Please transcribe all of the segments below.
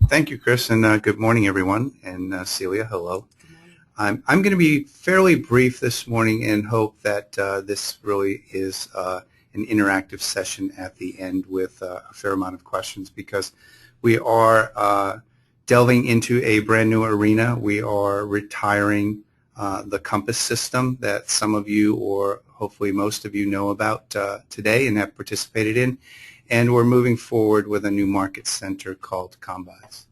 Thank you, Chris, and good morning, everyone. And Celia, hello. I'm going to be fairly brief this morning and hope that this really is an interactive session at the end with a fair amount of questions, because we are delving into a brand new arena. We are retiring the COMMBUYS system that some of you, or hopefully most of you, know about today and have participated in. And we're moving forward with a new market center called COMMBUYS.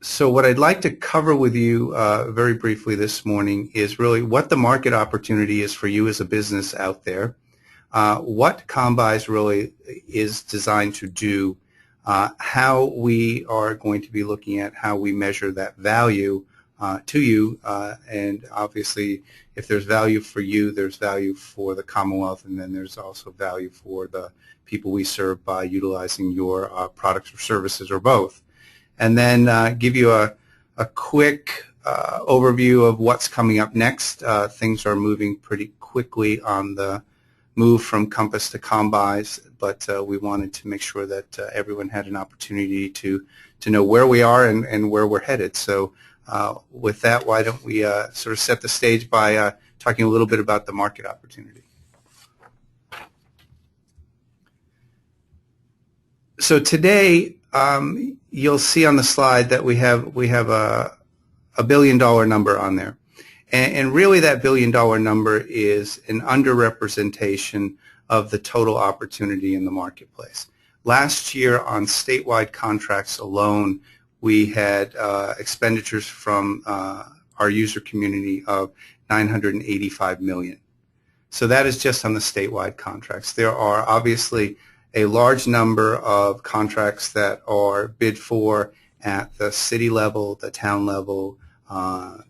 So what I'd like to cover with you very briefly this morning is really what the market opportunity is for you as a business out there, what COMMBUYS really is designed to do, how we are going to be looking at how we measure that value to you, and obviously if there's value for you, there's value for the Commonwealth, and then there's also value for the people we serve by utilizing your products or services, or both. And then give you a quick overview of what's coming up next. Things are moving pretty quickly on the move from COMMBUYS to COMMBUYS, but we wanted to make sure that everyone had an opportunity to know where we are and where we're headed. So with that, why don't we sort of set the stage by talking a little bit about the market opportunity. So today, you'll see on the slide that we have a $1 billion number on there, and really that $1 billion number is an underrepresentation of the total opportunity in the marketplace. Last year on statewide contracts alone, we had expenditures from our user community of $985 million. So that is just on the statewide contracts. There are obviously a large number of contracts that are bid for at the city level, the town level.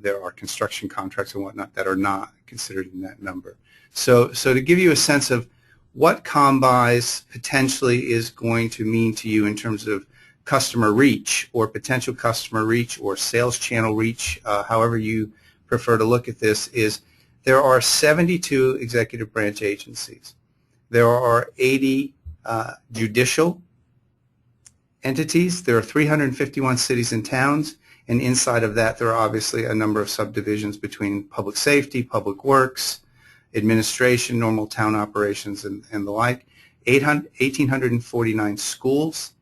There are construction contracts and whatnot that are not considered in that number. So to give you a sense of what COMMBUYS potentially is going to mean to you in terms of customer reach, or potential customer reach, or sales channel reach, however you prefer to look at this, is there are 72 executive branch agencies. There are 80 judicial entities. There are 351 cities and towns, and inside of that there are obviously a number of subdivisions between public safety, public works, administration, normal town operations, and the like. 1,849 schools,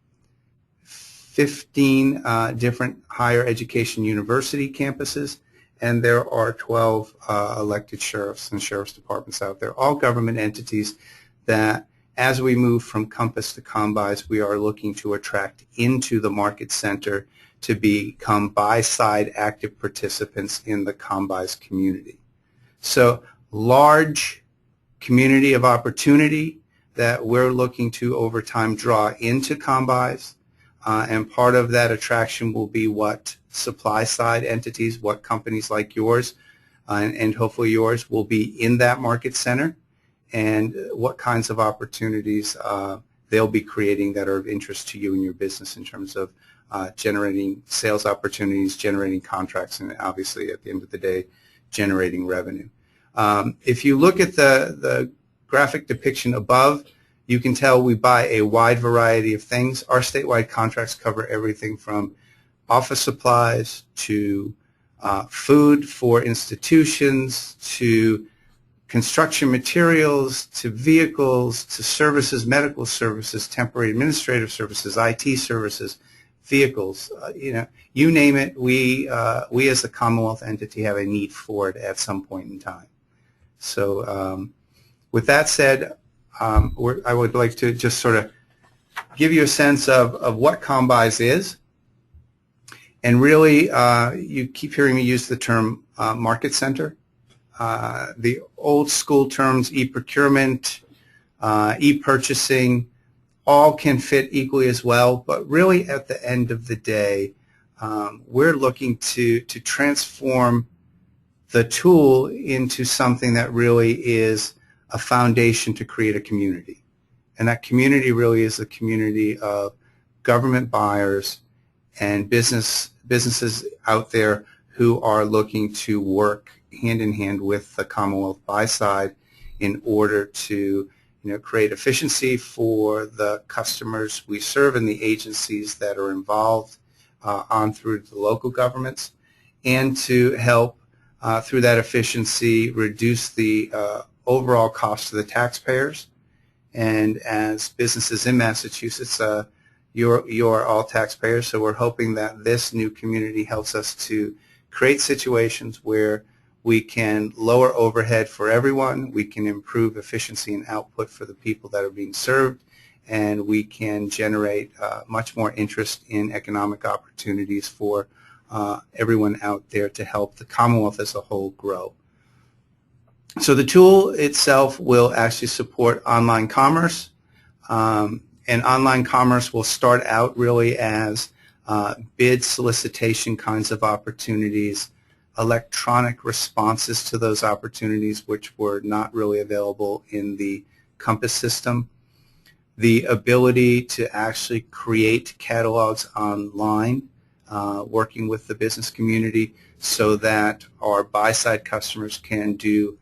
15 different higher education university campuses, and there are 12 elected sheriffs and sheriff's departments out there, all government entities that, as we move from COMMBUYS to COMMBUYS, we are looking to attract into the market center to become buy-side active participants in the COMMBUYS community. So large community of opportunity that we're looking to over time draw into COMMBUYS, and part of that attraction will be what supply-side entities, what companies like yours and hopefully yours will be in that market center, and what kinds of opportunities they'll be creating that are of interest to you and your business in terms of generating sales opportunities, generating contracts, and obviously at the end of the day, generating revenue. If you look at the graphic depiction above, you can tell we buy a wide variety of things. Our statewide contracts cover everything from office supplies to food for institutions, to construction materials, to vehicles, to services, medical services, temporary administrative services, IT services, vehicles, you name it, we as the Commonwealth entity have a need for it at some point in time. So with that said, I would like to just sort of give you a sense of what COMMBUYS is. And really, you keep hearing me use the term market center. The old school terms, e-procurement, e-purchasing, all can fit equally as well, but really at the end of the day, we're looking to transform the tool into something that really is a foundation to create a community. And that community really is a community of government buyers and businesses out there who are looking to work hand in hand with the Commonwealth buy side in order to create efficiency for the customers we serve and the agencies that are involved on through the local governments, and to help through that efficiency reduce the overall cost to the taxpayers. And as businesses in Massachusetts, you're all taxpayers, so we're hoping that this new community helps us to create situations where we can lower overhead for everyone, we can improve efficiency and output for the people that are being served, and we can generate much more interest in economic opportunities for everyone out there to help the Commonwealth as a whole grow. So the tool itself will actually support online commerce, and online commerce will start out really as bid solicitation kinds of opportunities, electronic responses to those opportunities which were not really available in the COMMBUYS system, the ability to actually create catalogs online, working with the business community so that our buy-side customers can do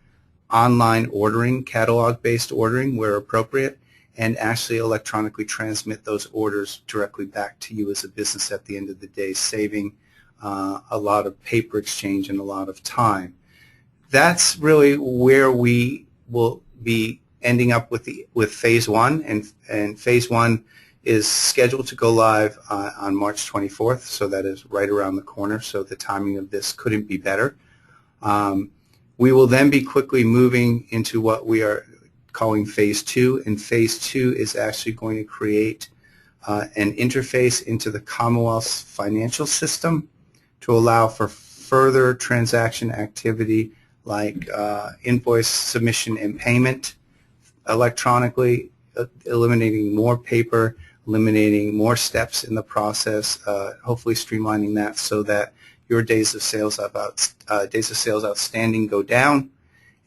online ordering, catalog-based ordering where appropriate, and actually electronically transmit those orders directly back to you as a business at the end of the day, saving a lot of paper exchange and a lot of time. That's really where we will be ending up with phase one, and phase one is scheduled to go live on March 24th, so that is right around the corner, so the timing of this couldn't be better. We will then be quickly moving into what we are calling phase two, and phase two is actually going to create an interface into the Commonwealth's financial system to allow for further transaction activity like invoice submission and payment electronically, eliminating more paper, eliminating more steps in the process, hopefully streamlining that so that your days of sales outstanding go down,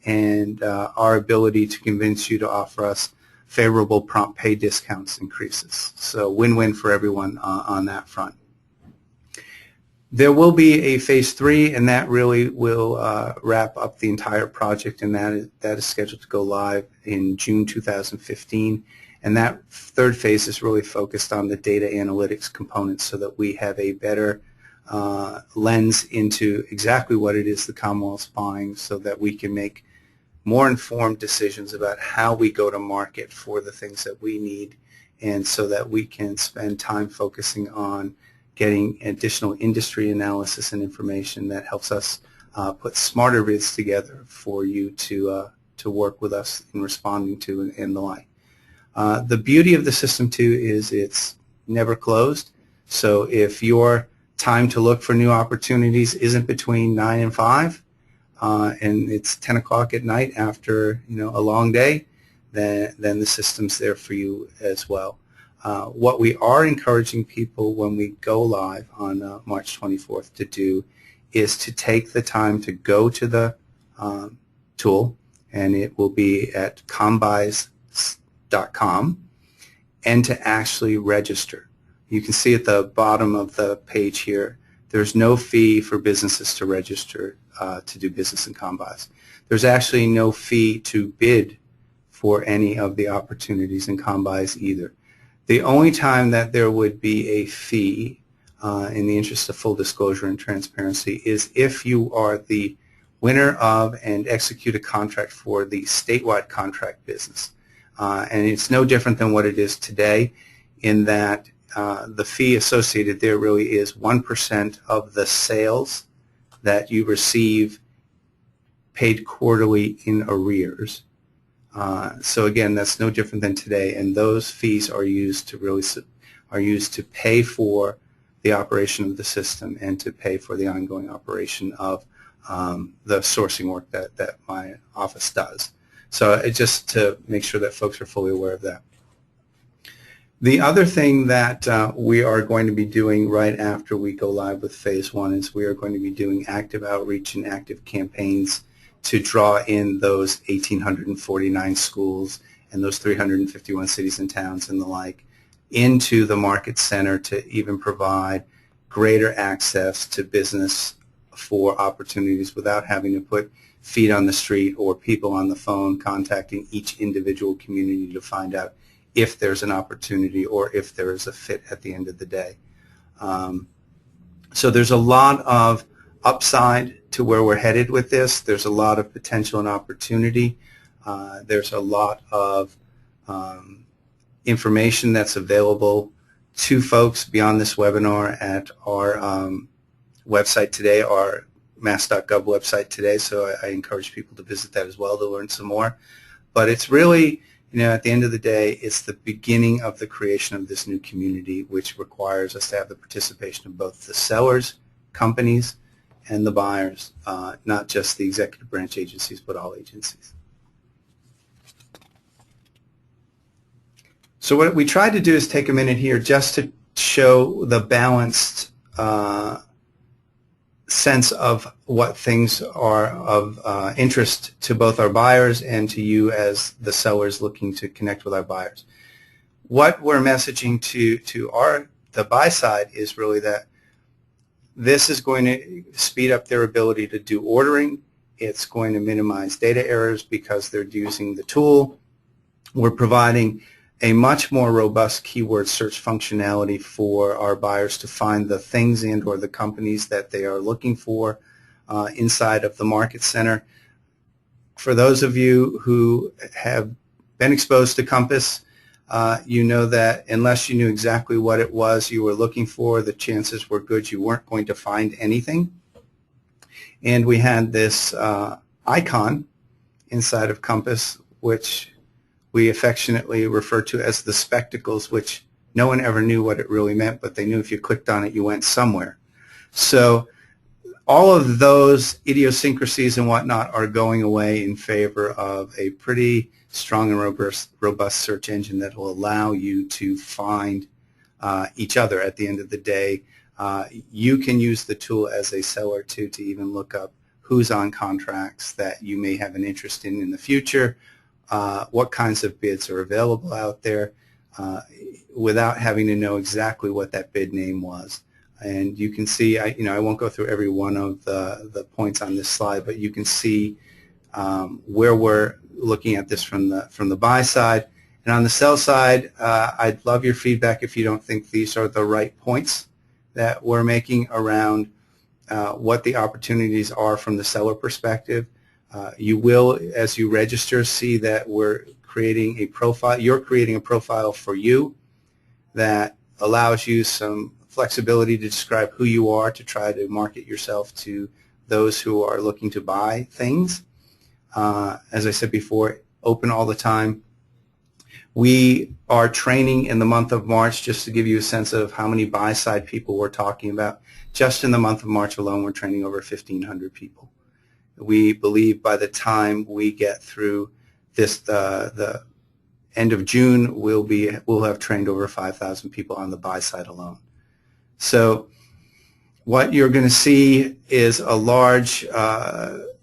and our ability to convince you to offer us favorable prompt pay discounts increases. So win-win for everyone on that front. There will be a phase three, and that really will wrap up the entire project, and that is scheduled to go live in June 2015. And that third phase is really focused on the data analytics components so that we have a better lens into exactly what it is the Commonwealth's buying, so that we can make more informed decisions about how we go to market for the things that we need, and so that we can spend time focusing on getting additional industry analysis and information that helps us put smarter bids together for you to work with us in responding to and the like. The beauty of the system too is it's never closed, so if your time to look for new opportunities isn't between 9 and 5 and it's 10 o'clock at night after a long day, then the system's there for you as well. What we are encouraging people when we go live on March 24th to do is to take the time to go to the tool, and it will be at COMMBUYS.com, and to actually register. You can see at the bottom of the page here, there's no fee for businesses to register to do business in COMMBUYS. There's actually no fee to bid for any of the opportunities in COMMBUYS either. The only time that there would be a fee, in the interest of full disclosure and transparency, is if you are the winner of and execute a contract for the statewide contract business. And it's no different than what it is today, in that the fee associated there really is 1% of the sales that you receive paid quarterly in arrears. So again, that's no different than today, and those fees are used to pay for the operation of the system and to pay for the ongoing operation of the sourcing work that my office does. So just to make sure that folks are fully aware of that. The other thing that we are going to be doing right after we go live with phase one is we are going to be doing active outreach and active campaigns to draw in those 1,849 schools and those 351 cities and towns and the like into the market center, to even provide greater access to business for opportunities without having to put feet on the street or people on the phone contacting each individual community to find out if there's an opportunity or if there is a fit at the end of the day. So there's a lot of upside to where we're headed with this. There's a lot of potential and opportunity. There's a lot of information that's available to folks beyond this webinar at our website today, our mass.gov website today, so I encourage people to visit that as well to learn some more. But it's really, at the end of the day, it's the beginning of the creation of this new community, which requires us to have the participation of both the sellers, companies, and the buyers, not just the executive branch agencies, but all agencies. So what we tried to do is take a minute here just to show the balanced sense of what things are of interest to both our buyers and to you as the sellers looking to connect with our buyers. What we're messaging to the buy side is really that this is going to speed up their ability to do ordering. It's going to minimize data errors because they're using the tool. We're providing a much more robust keyword search functionality for our buyers to find the things and or the companies that they are looking for inside of the Market Center. For those of you who have been exposed to COMMBUYS, you know that unless you knew exactly what it was you were looking for, the chances were good you weren't going to find anything. And we had this icon inside of COMMBUYS, which we affectionately refer to as the spectacles, which no one ever knew what it really meant, but they knew if you clicked on it, you went somewhere. So all of those idiosyncrasies and whatnot are going away in favor of a pretty strong and robust search engine that will allow you to find each other at the end of the day. You can use the tool as a seller to even look up who's on contracts that you may have an interest in the future, what kinds of bids are available out there without having to know exactly what that bid name was. And you can see, I won't go through every one of the points on this slide, but you can see where we're looking at this from the buy side. And on the sell side, I'd love your feedback if you don't think these are the right points that we're making around what the opportunities are from the seller perspective. You will, as you register, see that we're creating a profile. You're creating a profile for you that allows you some flexibility to describe who you are, to try to market yourself to those who are looking to buy things. As I said before, open all the time. We are training in the month of March, just to give you a sense of how many buy-side people we're talking about. Just in the month of March alone, we're training over 1,500 people. We believe by the time we get through this, the end of June, we'll have trained over 5,000 people on the buy side alone. So what you're going to see is a large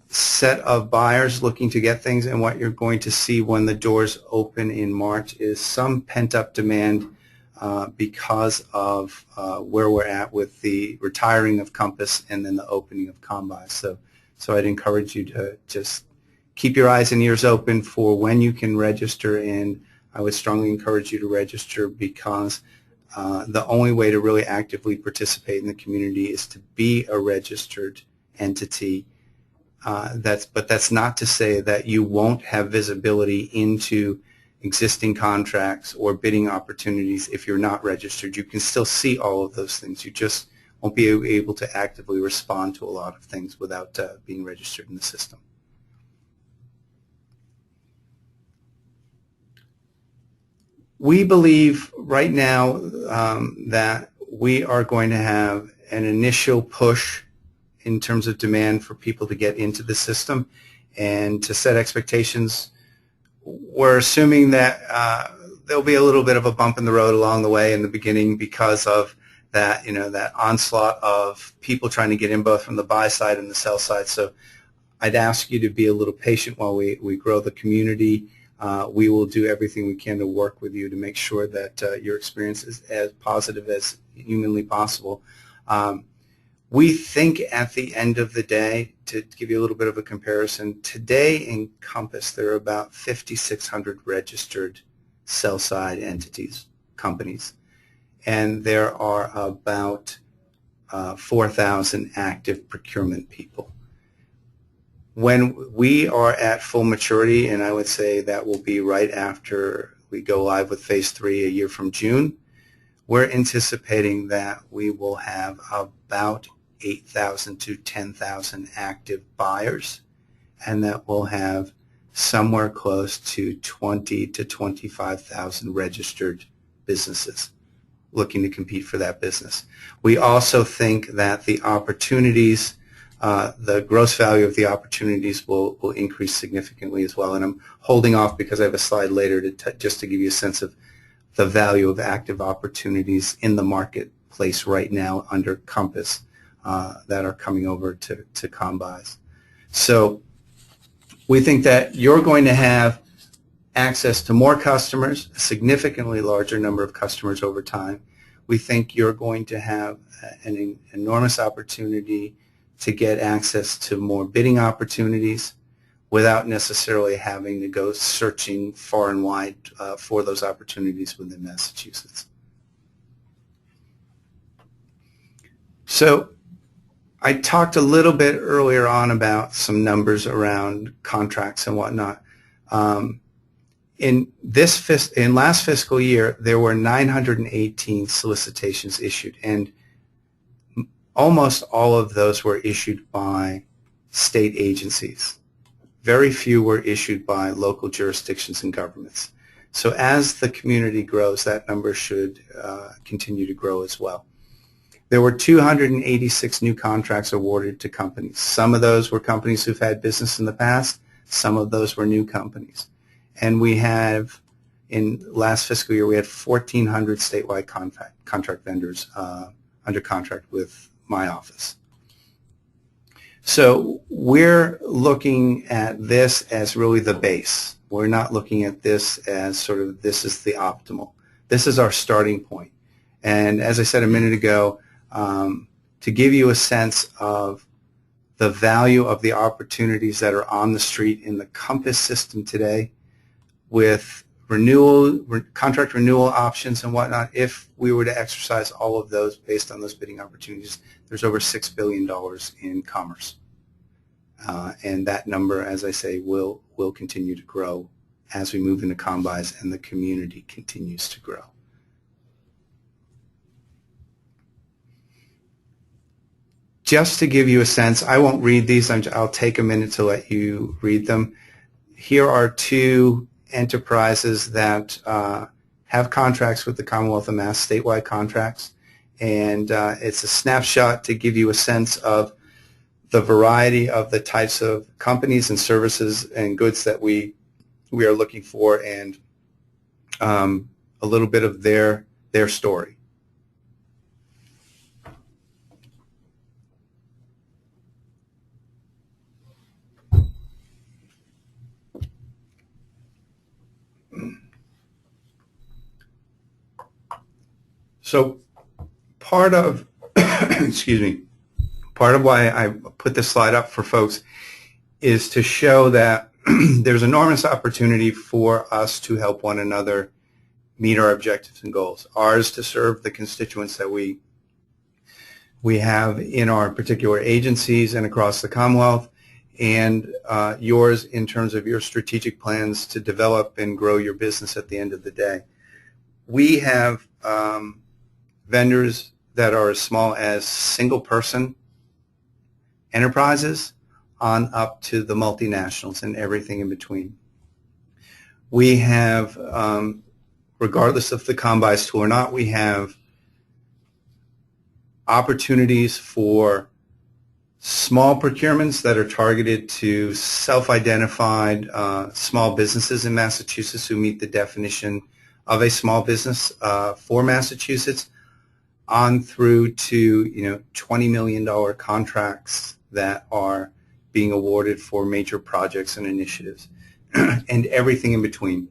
set of buyers looking to get things, and what you're going to see when the doors open in March is some pent-up demand because of where we're at with the retiring of COMMBUYS and then the opening of COMMBUYS. So I'd encourage you to just keep your eyes and ears open for when you can register, and I would strongly encourage you to register because the only way to really actively participate in the community is to be a registered entity. But that's not to say that you won't have visibility into existing contracts or bidding opportunities if you're not registered. You can still see all of those things. You just won't be able to actively respond to a lot of things without being registered in the system. We believe right now that we are going to have an initial push in terms of demand for people to get into the system. And to set expectations, we're assuming that there'll be a little bit of a bump in the road along the way in the beginning because of that, that onslaught of people trying to get in both from the buy side and the sell side. So I'd ask you to be a little patient while we grow the community. We will do everything we can to work with you to make sure that your experience is as positive as humanly possible. We think at the end of the day, to give you a little bit of a comparison, today in COMMBUYS there are about 5,600 registered sell-side entities, companies, and there are about 4,000 active procurement people. When we are at full maturity, and I would say that will be right after we go live with Phase 3 a year from June, we're anticipating that we will have about 8,000 to 10,000 active buyers, and that we'll have somewhere close to 20 to 25,000 registered businesses looking to compete for that business. We also think that the opportunities, the gross value of the opportunities will increase significantly as well. And I'm holding off because I have a slide later just to give you a sense of the value of active opportunities in the marketplace right now under COMMBUYS that are coming over to COMMBUYS. So we think that you're going to have access to more customers, a significantly larger number of customers over time. We think you're going to have an enormous opportunity to get access to more bidding opportunities without necessarily having to go searching far and wide for those opportunities within Massachusetts. So I talked a little bit earlier on about some numbers around contracts and whatnot. In last fiscal year, there were 918 solicitations issued, and almost all of those were issued by state agencies. Very few were issued by local jurisdictions and governments. So as the community grows, that number should continue to grow as well. There were 286 new contracts awarded to companies. Some of those were companies who've had business in the past. Some of those were new companies. And we have, in last fiscal year, we had 1,400 statewide contract vendors under contract with my office. So we're looking at this as really the base. We're not looking at this as sort of this is the optimal. This is our starting point. And as I said a minute ago, to give you a sense of the value of the opportunities that are on the street in the COMMBUYS system today, with contract renewal options and whatnot, if we were to exercise all of those based on those bidding opportunities, there's over $6 billion in commerce. And that number, as I say, will continue to grow as we move into COMMBUYS and the community continues to grow. Just to give you a sense, I won't read these. I'll take a minute to let you read them. Here are two enterprises that have contracts with the Commonwealth of Mass, statewide contracts, and it's a snapshot to give you a sense of the variety of the types of companies and services and goods that we are looking for, and a little bit of their story. So part of, excuse me, part of why I put this slide up for folks is to show that there's enormous opportunity for us to help one another meet our objectives and goals. Ours to serve the constituents that we have in our particular agencies and across the Commonwealth, and yours in terms of your strategic plans to develop and grow your business at the end of the day. We have vendors that are as small as single-person enterprises on up to the multinationals and everything in between. We have, regardless of the COMMBUYS tool or not, we have opportunities for small procurements that are targeted to self-identified small businesses in Massachusetts who meet the definition of a small business for Massachusetts, on through to $20 million contracts that are being awarded for major projects and initiatives, and everything in between.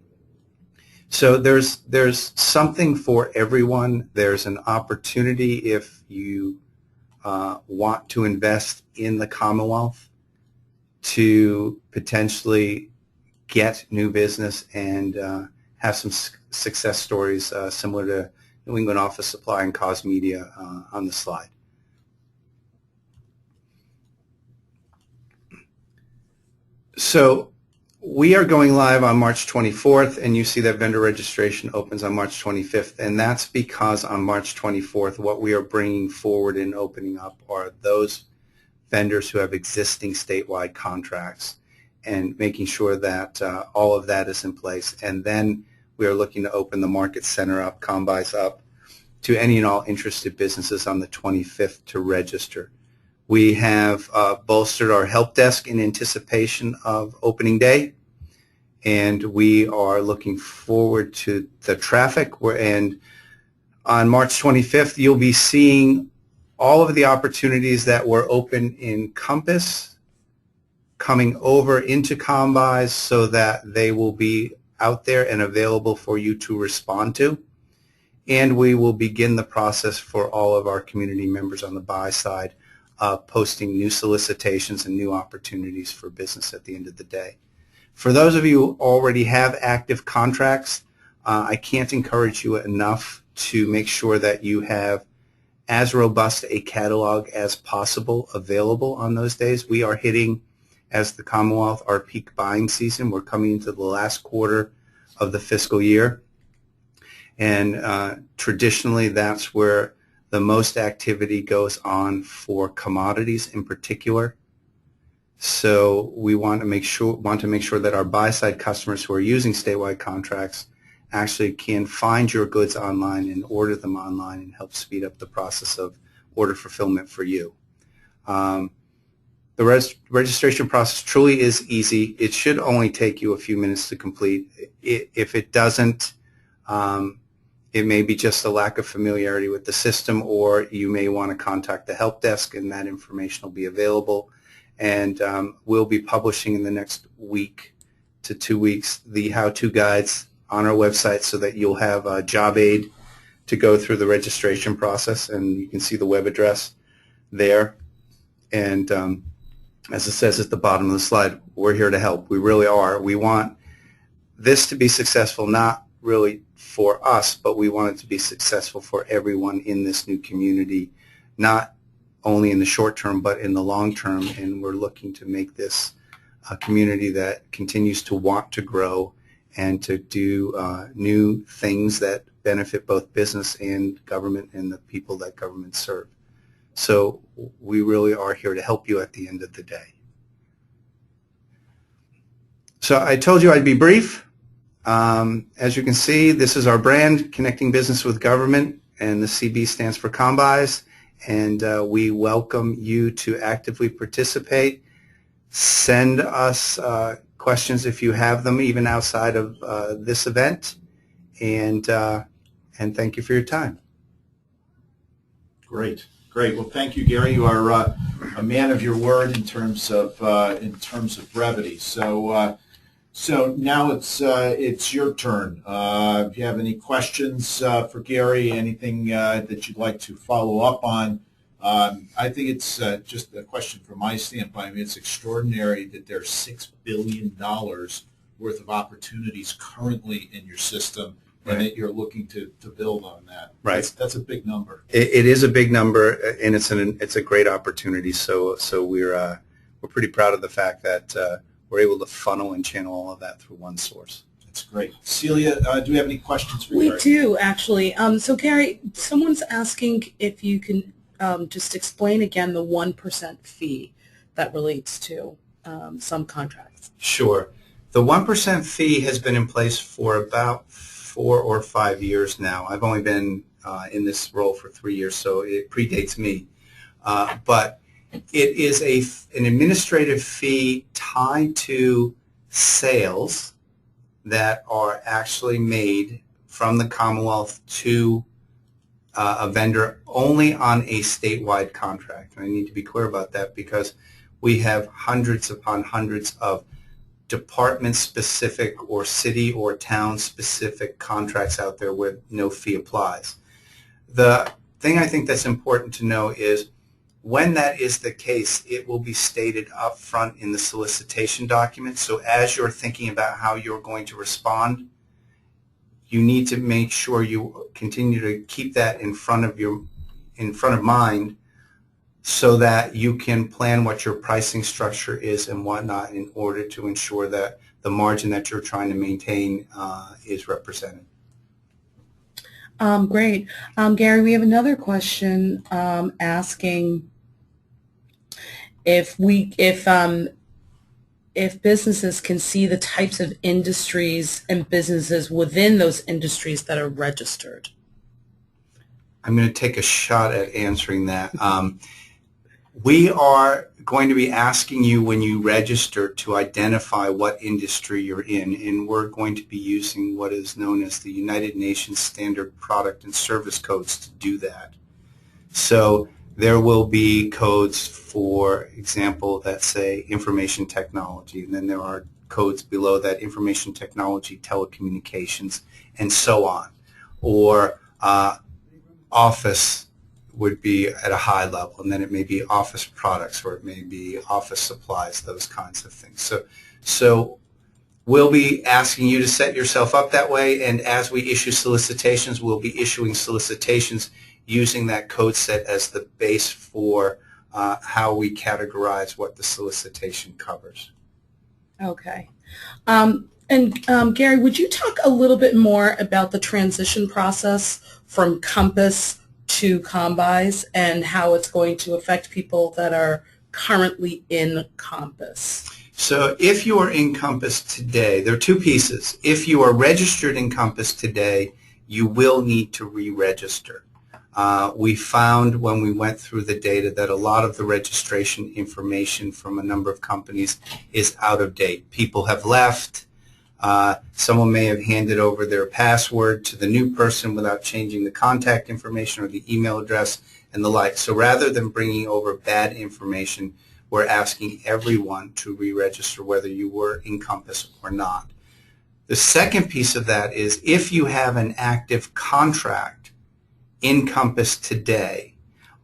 So there's something for everyone. There's an opportunity if you want to invest in the Commonwealth to potentially get new business and have some success stories similar to New England Office Supply and Cause Media on the slide. So we are going live on March 24th, and you see that vendor registration opens on March 25th, and that's because on March 24th, what we are bringing forward and opening up are those vendors who have existing statewide contracts and making sure that all of that is in place. And then we are looking to open the Market Center up, COMMBUYS up, to any and all interested businesses on the 25th to register. We have bolstered our help desk in anticipation of opening day, and we are looking forward to the traffic. And on March 25th, you'll be seeing all of the opportunities that were open in COMMBUYS coming over into COMMBUYS so that they will be out there and available for you to respond to. And we will begin the process for all of our community members on the buy side, posting new solicitations and new opportunities for business at the end of the day. For those of you who already have active contracts, I can't encourage you enough to make sure that you have as robust a catalog as possible available on those days. We are hitting, as the Commonwealth, our peak buying season. We're coming into the last quarter of the fiscal year. And traditionally, that's where the most activity goes on for commodities in particular. So we want to make sure that our buy-side customers who are using statewide contracts actually can find your goods online and order them online and help speed up the process of order fulfillment for you. The registration process truly is easy. It should only take you a few minutes to complete. If it doesn't, it may be just a lack of familiarity with the system, or you may want to contact the help desk, and that information will be available. And we'll be publishing in the next week to 2 weeks the how-to guides on our website so that you'll have a job aid to go through the registration process, and you can see the web address there. And as it says at the bottom of the slide, we're here to help. We really are. We want this to be successful, not really for us, but we want it to be successful for everyone in this new community, not only in the short term, but in the long term. And we're looking to make this a community that continues to want to grow and to do new things that benefit both business and government and the people that government serve. So we really are here to help you at the end of the day. So I told you I'd be brief. As you can see, this is our brand, Connecting Business with Government, and the CB stands for COMMBUYS. And we welcome you to actively participate. Send us questions if you have them, even outside of this event. And thank you for your time. Great. Great. Well, thank you, Gary. You are a man of your word in terms of brevity. So now it's your turn. If you have any questions for Gary, anything that you'd like to follow up on, I think it's just a question from my standpoint. I mean, it's extraordinary that there's $6 billion worth of opportunities currently in your system. Right. And that you're looking to build on that. Right. That's a big number. It is a big number, and it's a great opportunity. So we're pretty proud of the fact that we're able to funnel and channel all of that through one source. That's great. Celia, do we have any questions for you? We do, actually. So Gary, someone's asking if you can just explain again the 1% fee that relates to some contracts. Sure. The 1% fee has been in place for about 4 or 5 years now. I've only been in this role for 3 years, so it predates me. But it is an administrative fee tied to sales that are actually made from the Commonwealth to a vendor only on a statewide contract. And I need to be clear about that because we have hundreds upon hundreds of department-specific or city or town-specific contracts out there where no fee applies. The thing I think that's important to know is When that is the case, it will be stated up front in the solicitation document. So as you're thinking about how you're going to respond, you need to make sure you continue to keep that in front of mind, so that you can plan what your pricing structure is and whatnot in order to ensure that the margin that you're trying to maintain is represented. Great. Gary, we have another question asking if businesses can see the types of industries and businesses within those industries that are registered. I'm going to take a shot at answering that. We are going to be asking you when you register to identify what industry you're in, and we're going to be using what is known as the United Nations Standard Product and Service Codes to do that. So there will be codes, for example, that say information technology, and then there are codes below that, information technology, telecommunications, and so on. Or office would be at a high level, and then it may be office products, or it may be office supplies, those kinds of things. So we'll be asking you to set yourself up that way, and as we issue solicitations, we'll be issuing solicitations using that code set as the base for how we categorize what the solicitation covers. Okay. Gary, would you talk a little bit more about the transition process from COMMBUYS to COMMBUYS and how it's going to affect people that are currently in COMMBUYS? So if you are in COMMBUYS today, there are two pieces. If you are registered in COMMBUYS today, you will need to re-register. We found when we went through the data that a lot of the registration information from a number of companies is out of date. People have left. Someone may have handed over their password to the new person without changing the contact information or the email address and the like. So rather than bringing over bad information, we're asking everyone to re-register whether you were in COMMBUYS or not. The second piece of that is if you have an active contract in COMMBUYS today,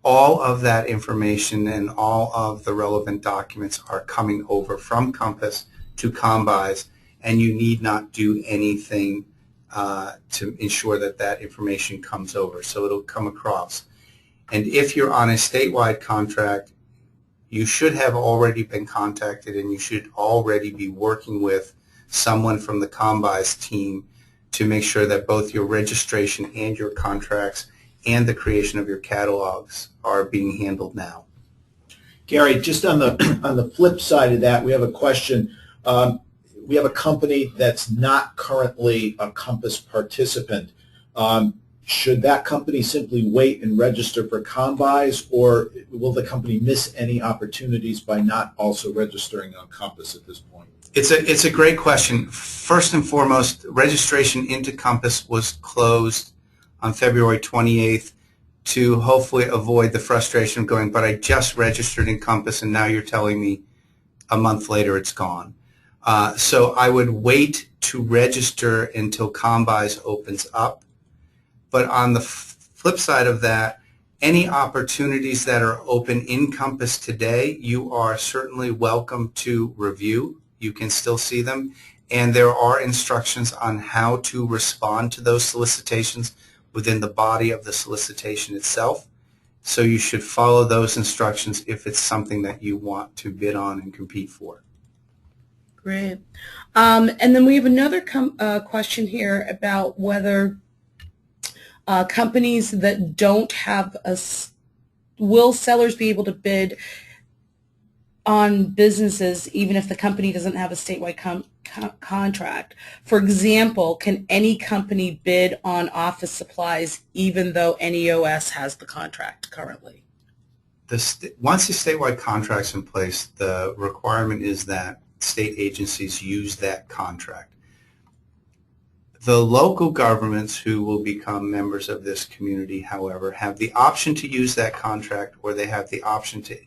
all of that information and all of the relevant documents are coming over from COMMBUYS to COMMBUYS, and you need not do anything to ensure that that information comes over. So it'll come across. And if you're on a statewide contract, you should have already been contacted, and you should already be working with someone from the COMMBUYS team to make sure that both your registration and your contracts and the creation of your catalogs are being handled now. Gary, just on the flip side of that, we have a question. We have a company that's not currently a COMMBUYS participant. Should that company simply wait and register for COMMBUYS, or will the company miss any opportunities by not also registering on COMMBUYS at this point? It's a great question. First and foremost, registration into COMMBUYS was closed on February 28th to hopefully avoid the frustration of going, but I just registered in COMMBUYS and now you're telling me a month later it's gone. So I would wait to register until COMMBUYS opens up. But on the flip side of that, any opportunities that are open in COMMBUYS today, you are certainly welcome to review. You can still see them. And there are instructions on how to respond to those solicitations within the body of the solicitation itself. So you should follow those instructions if it's something that you want to bid on and compete for. Great. And then we have another question here about whether companies that don't have will sellers be able to bid on businesses even if the company doesn't have a statewide contract? For example, can any company bid on office supplies even though NEOS has the contract currently? Once the statewide contract's in place, the requirement is that state agencies use that contract. The local governments who will become members of this community, however, have the option to use that contract, or they have the option to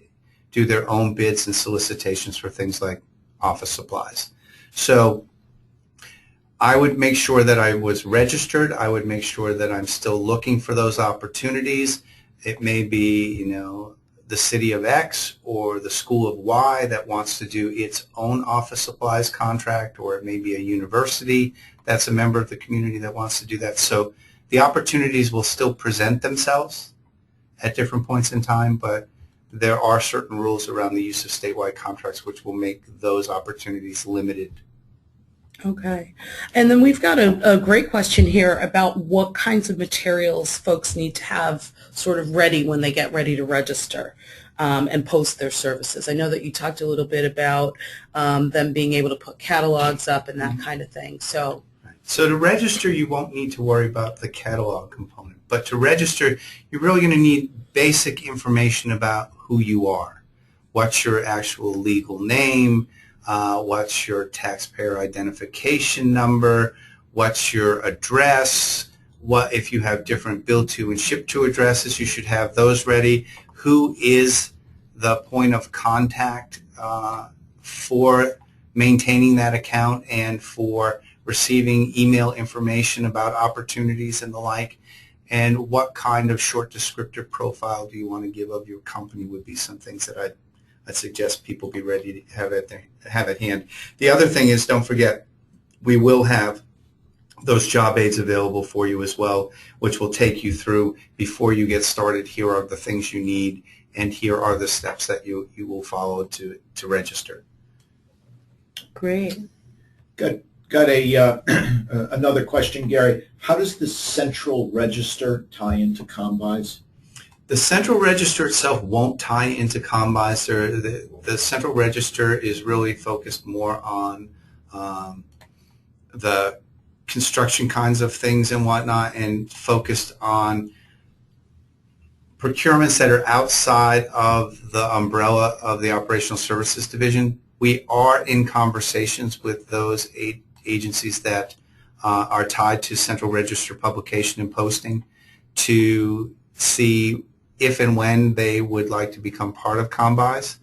do their own bids and solicitations for things like office supplies. So I would make sure that I was registered. I would make sure that I'm still looking for those opportunities. It may be, the the city of X or the school of Y that wants to do its own office supplies contract, or it may be a university that's a member of the community that wants to do that. So the opportunities will still present themselves at different points in time, but there are certain rules around the use of statewide contracts which will make those opportunities limited. Okay. And then we've got a great question here about what kinds of materials folks need to have sort of ready when they get ready to register and post their services. I know that you talked a little bit about them being able to put catalogs up and that kind of thing. So to register, you won't need to worry about the catalog component. But to register, you're really going to need basic information about who you are. What's your actual legal name? What's your taxpayer identification number? What's your address? What if you have different bill to and ship to addresses, you should have those ready. Who is the point of contact for maintaining that account and for receiving email information about opportunities and the like? And what kind of short descriptive profile do you want to give of your company would be some things that I'd suggest people be ready to have at hand. The other thing is, don't forget, we will have those job aids available for you as well, which will take you through before you get started. Here are the things you need, and here are the steps that you will follow to register. great. Good. Got another question, Gary. How does the central register tie into COMMBUYS? The central register itself won't tie into COMMBUYS. The central register is really focused more on the construction kinds of things and whatnot, and focused on procurements that are outside of the umbrella of the Operational Services Division. We are in conversations with those agencies that are tied to central register publication and posting to see if and when they would like to become part of COMMBUYS,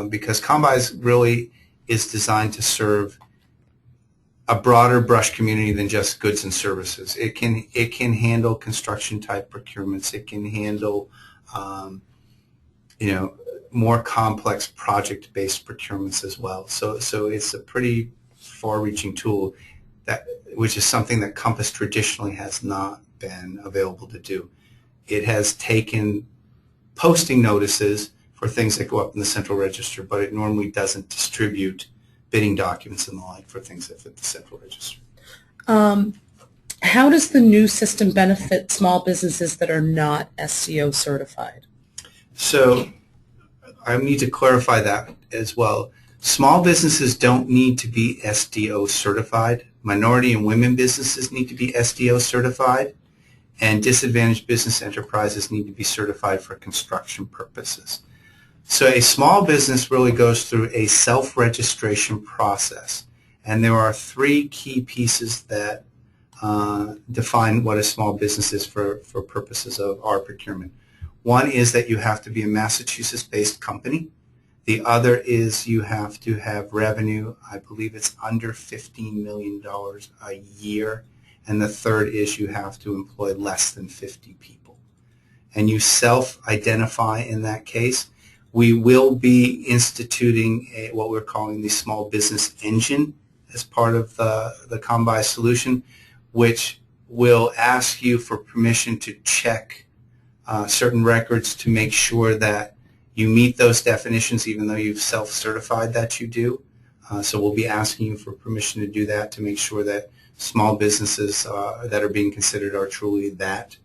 because COMMBUYS really is designed to serve a broader brush community than just goods and services. It can handle construction type procurements. It can handle more complex project based procurements as well. So it's a pretty far reaching tool which is something that Compass traditionally has not been available to do. It has taken posting notices for things that go up in the central register, but it normally doesn't distribute bidding documents and the like for things that fit the central register. How does the new system benefit small businesses that are not SCO certified? So I need to clarify that as well. Small businesses don't need to be SDO certified. Minority and women businesses need to be SDO certified, and disadvantaged business enterprises need to be certified for construction purposes. So a small business really goes through a self-registration process, and there are three key pieces that define what a small business is for purposes of our procurement. One is that you have to be a Massachusetts-based company. The other is you have to have revenue, I believe it's under $15 million a year. And the third is you have to employ less than 50 people. And you self-identify in that case. We will be instituting what we're calling the Small Business Engine as part of the COMMBUYS solution, which will ask you for permission to check certain records to make sure that you meet those definitions, even though you've self-certified that you do. So we'll be asking you for permission to do that to make sure that small businesses that are being considered are truly that.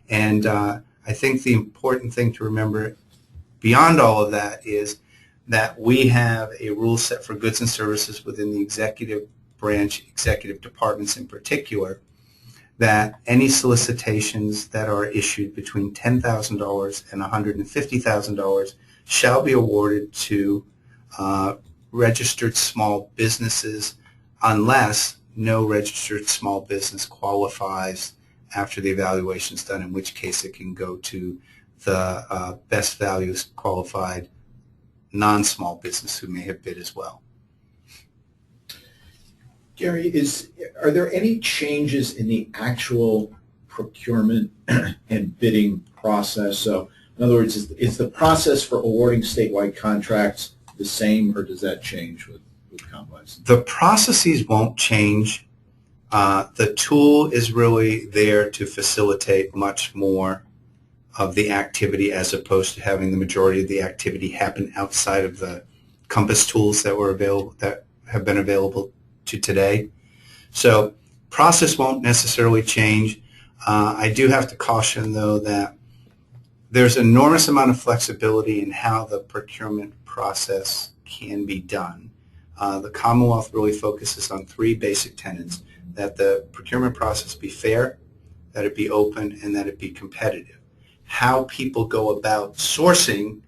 And I think the important thing to remember beyond all of that is that we have a rule set for goods and services within the executive branch, executive departments in particular, that any solicitations that are issued between $10,000 and $150,000 shall be awarded to registered small businesses unless no registered small business qualifies after the evaluation is done, in which case it can go to the best values qualified non-small business who may have bid as well. Gary, are there any changes in the actual procurement and bidding process? So In other words, is the process for awarding statewide contracts the same, or does that change with COMMBUYS? The processes won't change. The tool is really there to facilitate much more of the activity as opposed to having the majority of the activity happen outside of the COMMBUYS tools that were available, that have been available to today. So process won't necessarily change. I do have to caution, though, that there's an enormous amount of flexibility in how the procurement process can be done. The Commonwealth really focuses on three basic tenets: that the procurement process be fair, that it be open, and that it be competitive. How people go about sourcing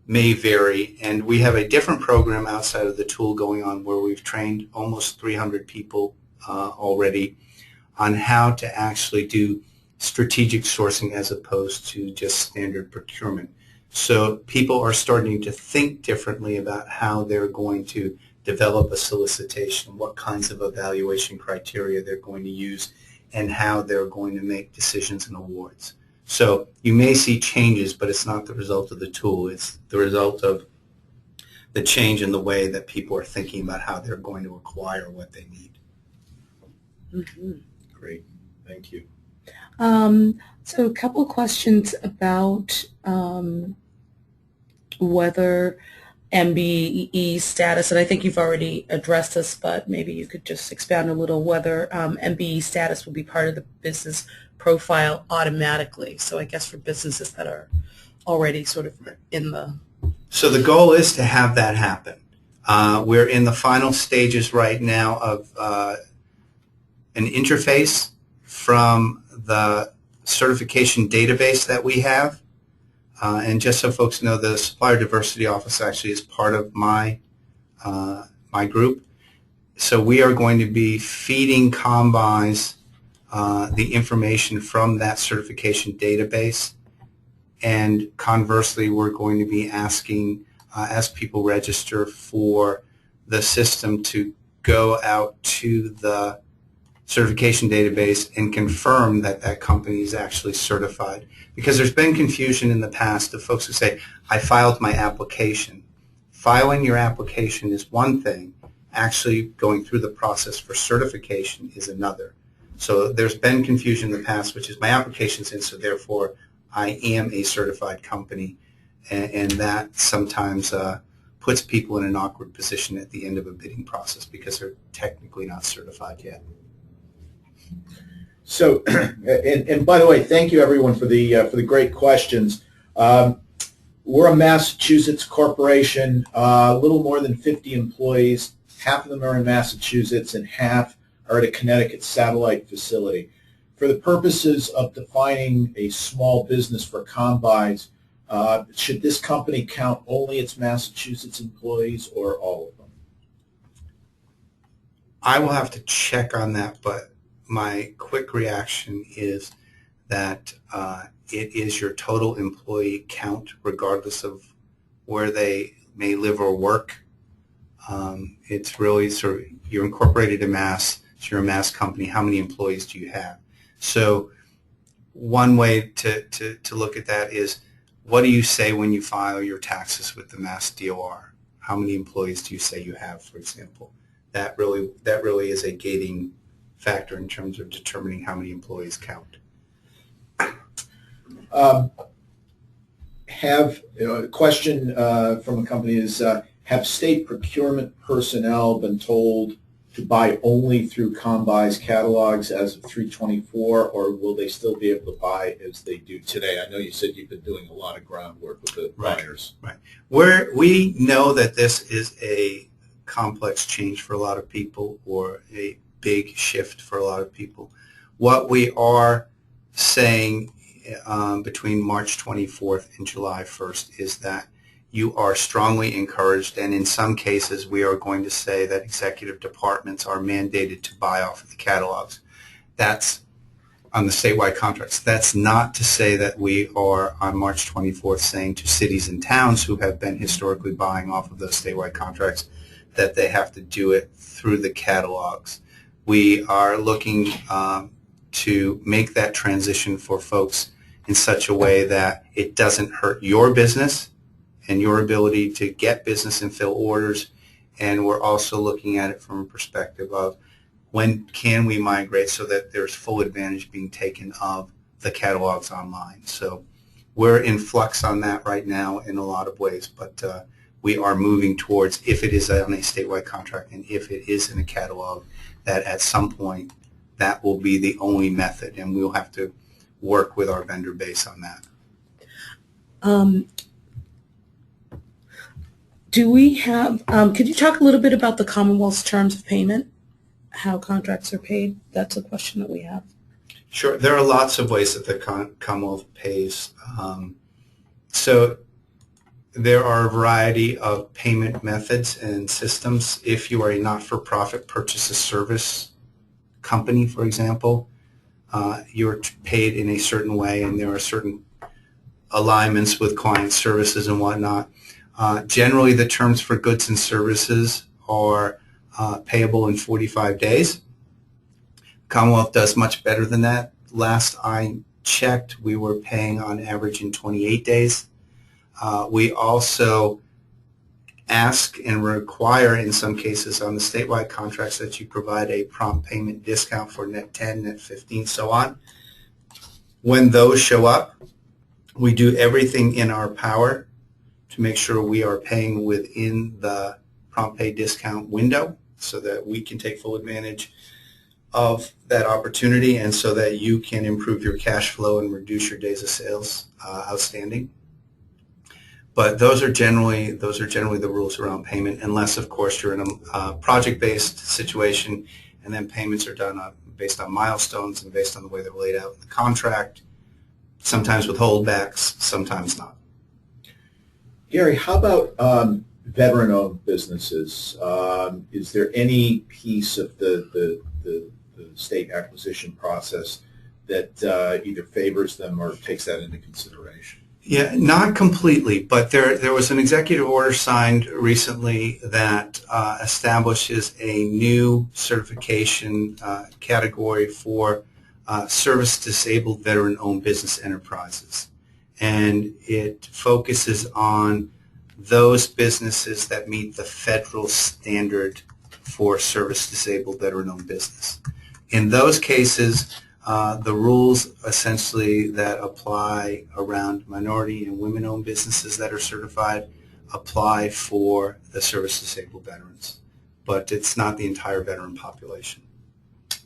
may vary, and we have a different program outside of the tool going on where we've trained almost 300 people already on how to actually do strategic sourcing as opposed to just standard procurement. So people are starting to think differently about how they're going to develop a solicitation, what kinds of evaluation criteria they're going to use, and how they're going to make decisions and awards. So you may see changes, but it's not the result of the tool. It's the result of the change in the way that people are thinking about how they're going to acquire what they need. Mm-hmm. Great. Thank you. So a couple of questions about whether MBE status, and I think you've already addressed this, but maybe you could just expound a little whether MBE status will be part of the business profile automatically. So I guess for businesses that are already sort of in the... So the goal is to have that happen. We're in the final stages right now of an interface from the certification database that we have. And just so folks know, the Supplier Diversity Office actually is part of my group. So we are going to be feeding COMMBUYS the information from that certification database. And conversely, we're going to be asking, as people register, for the system to go out to the certification database and confirm that that company is actually certified. Because there's been confusion in the past of folks who say, I filed my application. Filing your application is one thing. Actually going through the process for certification is another. So there's been confusion in the past, which is my application's in, so therefore I am a certified company. And that sometimes puts people in an awkward position at the end of a bidding process because they're technically not certified yet. So, and by the way, thank you everyone for the great questions. We're a Massachusetts corporation, a little more than 50 employees. Half of them are in Massachusetts and half are at a Connecticut satellite facility. For the purposes of defining a small business for COMMBUYS, should this company count only its Massachusetts employees or all of them? I will have to check on that, but my quick reaction is that it is your total employee count, regardless of where they may live or work. It's really sort of, you're incorporated in Mass, so you're a Mass company. How many employees do you have? So one way to look at that is, what do you say when you file your taxes with the Mass DOR? How many employees do you say you have, for example? That really is a gating factor in terms of determining how many employees count. A question from a company is, have state procurement personnel been told to buy only through COMMBUYS catalogs as of 3/24, or will they still be able to buy as they do today? I know you said you've been doing a lot of groundwork with the buyers. Right. We know that this is a complex change for a lot of people, or a big shift for a lot of people. What we are saying between March 24th and July 1st is that you are strongly encouraged, and in some cases we are going to say that executive departments are mandated to buy off of the catalogs. That's on the statewide contracts. That's not to say that we are on March 24th saying to cities and towns who have been historically buying off of those statewide contracts that they have to do it through the catalogs. We are looking to make that transition for folks in such a way that it doesn't hurt your business and your ability to get business and fill orders. And we're also looking at it from a perspective of when can we migrate so that there's full advantage being taken of the catalogs online. So we're in flux on that right now in a lot of ways, but we are moving towards, if it is on a statewide contract and if it is in a catalog, that at some point that will be the only method, and we'll have to work with our vendor base on that. Do we have, could you talk a little bit about the Commonwealth's terms of payment, how contracts are paid? That's a question that we have. Sure. There are lots of ways that the Commonwealth pays. So there are a variety of payment methods and systems. If you are a not-for-profit purchase a service company, for example, you're paid in a certain way, and there are certain alignments with client services and whatnot. Generally, the terms for goods and services are payable in 45 days. Commonwealth does much better than that. Last I checked, we were paying on average in 28 days. We also ask and require in some cases on the statewide contracts that you provide a prompt payment discount for net 10, net 15, so on. When those show up, we do everything in our power to make sure we are paying within the prompt pay discount window so that we can take full advantage of that opportunity and so that you can improve your cash flow and reduce your days of sales outstanding. But those are generally the rules around payment, unless of course you're in a project-based situation, and then payments are done based on milestones and based on the way they're laid out in the contract. Sometimes with holdbacks, sometimes not. Gary, how about veteran-owned businesses? Is there any piece of the state acquisition process that either favors them or takes that into consideration? Yeah, not completely, but there was an executive order signed recently that establishes a new certification category for service-disabled veteran-owned business enterprises. And it focuses on those businesses that meet the federal standard for service-disabled veteran-owned business. In those cases, the rules essentially that apply around minority and women-owned businesses that are certified apply for the service-disabled veterans, but it's not the entire veteran population.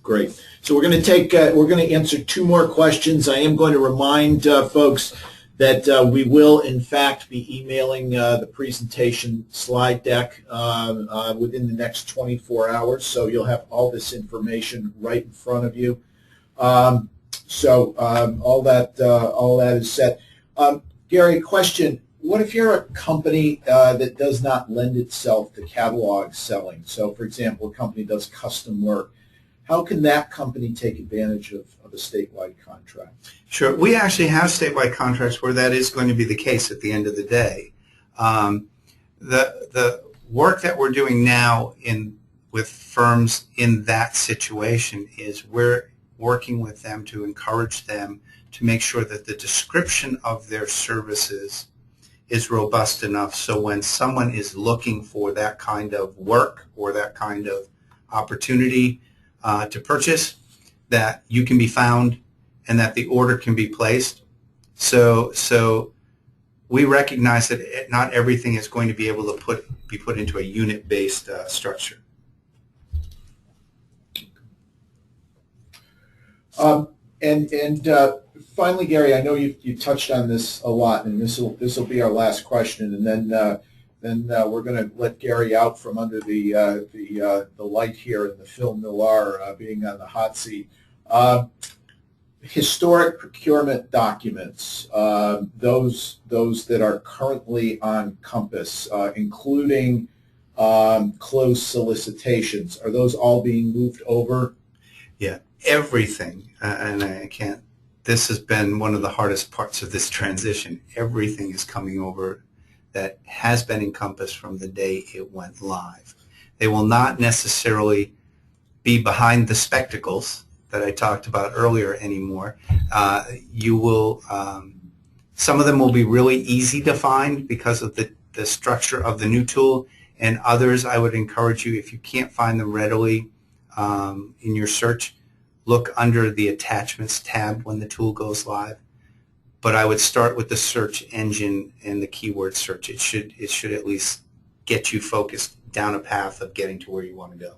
Great. So we're going to answer two more questions. I am going to remind folks that we will, in fact, be emailing the presentation slide deck within the next 24 hours, so you'll have all this information right in front of you. So all that is set. Gary, question. What if you're a company that does not lend itself to catalog selling? So, for example, a company does custom work. How can that company take advantage of a statewide contract? Sure. We actually have statewide contracts where that is going to be the case at the end of the day. The work that we're doing now with firms in that situation is we're working with them to encourage them to make sure that the description of their services is robust enough so when someone is looking for that kind of work or that kind of opportunity to purchase, that you can be found and that the order can be placed. So we recognize that not everything is going to be able to be put into a unit-based structure. Finally, Gary, I know you touched on this a lot, and this will be our last question, and then we're going to let Gary out from under the light here and the film noir being on the hot seat. Historic procurement documents, those that are currently on COMMBUYS, including closed solicitations, are those all being moved over? Yeah, everything, and I can't. This has been one of the hardest parts of this transition. Everything is coming over that has been encompassed from the day it went live. They will not necessarily be behind the spectacles that I talked about earlier anymore. You will, some of them will be really easy to find because of the structure of the new tool, and others I would encourage you, if you can't find them readily in your search, look under the attachments tab when the tool goes live. But I would start with the search engine and the keyword search. It should at least get you focused down a path of getting to where you want to go.